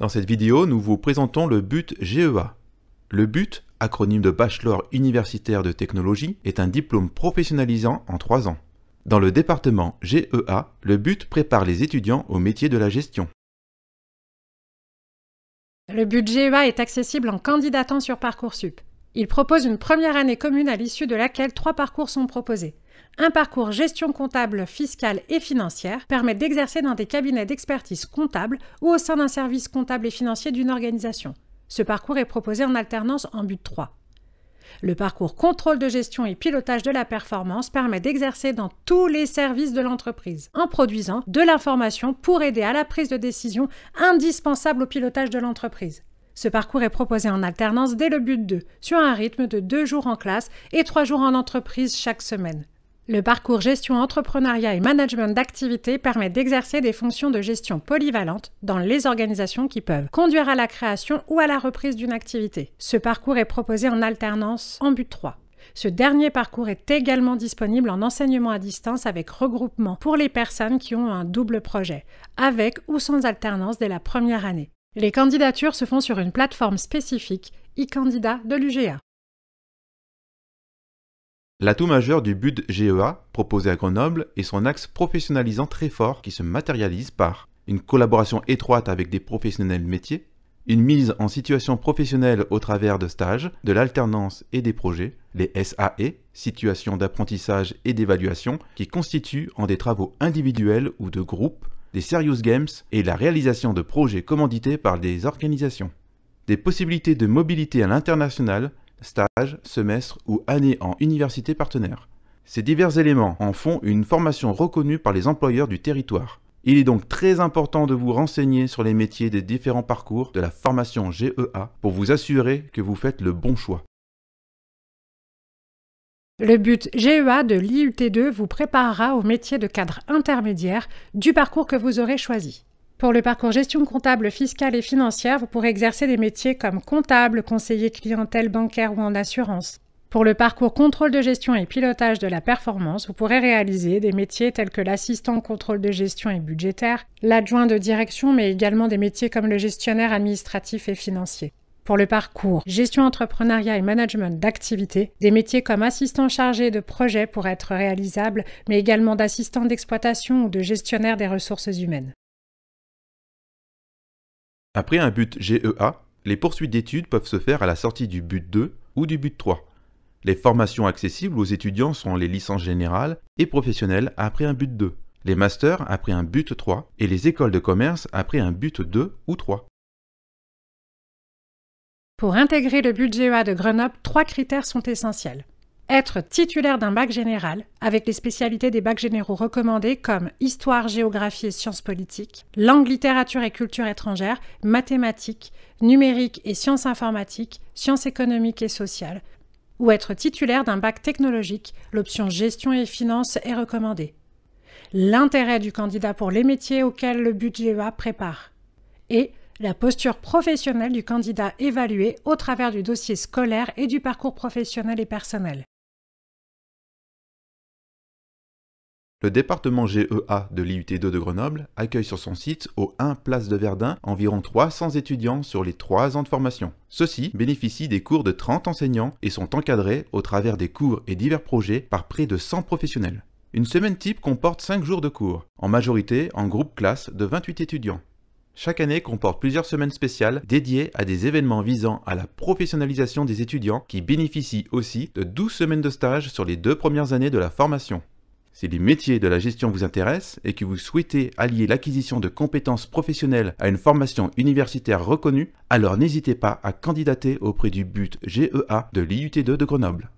Dans cette vidéo, nous vous présentons le BUT GEA. Le BUT, acronyme de Bachelor universitaire de technologie, est un diplôme professionnalisant en 3 ans. Dans le département GEA, le BUT prépare les étudiants au métier de la gestion. Le BUT GEA est accessible en candidatant sur Parcoursup. Il propose une première année commune à l'issue de laquelle 3 parcours sont proposés. Un parcours gestion comptable, fiscale et financière permet d'exercer dans des cabinets d'expertise comptable ou au sein d'un service comptable et financier d'une organisation. Ce parcours est proposé en alternance en BUT 3. Le parcours contrôle de gestion et pilotage de la performance permet d'exercer dans tous les services de l'entreprise, en produisant de l'information pour aider à la prise de décision indispensable au pilotage de l'entreprise. Ce parcours est proposé en alternance dès le BUT 2, sur un rythme de 2 jours en classe et 3 jours en entreprise chaque semaine. Le parcours gestion entrepreneuriat et management d'activité permet d'exercer des fonctions de gestion polyvalentes dans les organisations qui peuvent conduire à la création ou à la reprise d'une activité. Ce parcours est proposé en alternance en BUT 3. Ce dernier parcours est également disponible en enseignement à distance avec regroupement pour les personnes qui ont un double projet, avec ou sans alternance dès la première année. Les candidatures se font sur une plateforme spécifique, e-candidat de l'UGA. L'atout majeur du BUT GEA, proposé à Grenoble, est son axe professionnalisant très fort qui se matérialise par une collaboration étroite avec des professionnels métiers, une mise en situation professionnelle au travers de stages, de l'alternance et des projets, les SAE, situations d'apprentissage et d'évaluation, qui constituent en des travaux individuels ou de groupe, des serious games et la réalisation de projets commandités par des organisations. Des possibilités de mobilité à l'international, stage, semestre ou année en université partenaire. Ces divers éléments en font une formation reconnue par les employeurs du territoire. Il est donc très important de vous renseigner sur les métiers des différents parcours de la formation GEA pour vous assurer que vous faites le bon choix. Le BUT GEA de l'IUT2 vous préparera au métier de cadre intermédiaire du parcours que vous aurez choisi. Pour le parcours gestion comptable, fiscale et financière, vous pourrez exercer des métiers comme comptable, conseiller clientèle bancaire ou en assurance. Pour le parcours contrôle de gestion et pilotage de la performance, vous pourrez réaliser des métiers tels que l'assistant contrôle de gestion et budgétaire, l'adjoint de direction, mais également des métiers comme le gestionnaire administratif et financier. Pour le parcours gestion entrepreneuriat et management d'activité, des métiers comme assistant chargé de projet pourraient être réalisables, mais également d'assistant d'exploitation ou de gestionnaire des ressources humaines. Après un BUT GEA, les poursuites d'études peuvent se faire à la sortie du BUT 2 ou du BUT 3. Les formations accessibles aux étudiants sont les licences générales et professionnelles après un BUT 2, les masters après un BUT 3 et les écoles de commerce après un BUT 2 ou 3. Pour intégrer le BUT GEA de Grenoble, 3 critères sont essentiels. Être titulaire d'un bac général, avec les spécialités des bacs généraux recommandés comme histoire, géographie et sciences politiques, langue, littérature et culture étrangère, mathématiques, numérique et sciences informatiques, sciences économiques et sociales, ou être titulaire d'un bac technologique, l'option gestion et finances est recommandée. L'intérêt du candidat pour les métiers auxquels le BUT GEA prépare et la posture professionnelle du candidat évalué au travers du dossier scolaire et du parcours professionnel et personnel. Le département GEA de l'IUT2 de Grenoble accueille sur son site, au 1 Place de Verdun, environ 300 étudiants sur les 3 ans de formation. Ceux-ci bénéficient des cours de 30 enseignants et sont encadrés au travers des cours et divers projets par près de 100 professionnels. Une semaine type comporte 5 jours de cours, en majorité en groupe classe de 28 étudiants. Chaque année comporte plusieurs semaines spéciales dédiées à des événements visant à la professionnalisation des étudiants qui bénéficient aussi de 12 semaines de stage sur les 2 premières années de la formation. Si les métiers de la gestion vous intéressent et que vous souhaitez allier l'acquisition de compétences professionnelles à une formation universitaire reconnue, alors n'hésitez pas à candidater auprès du BUT GEA de l'IUT2 de Grenoble.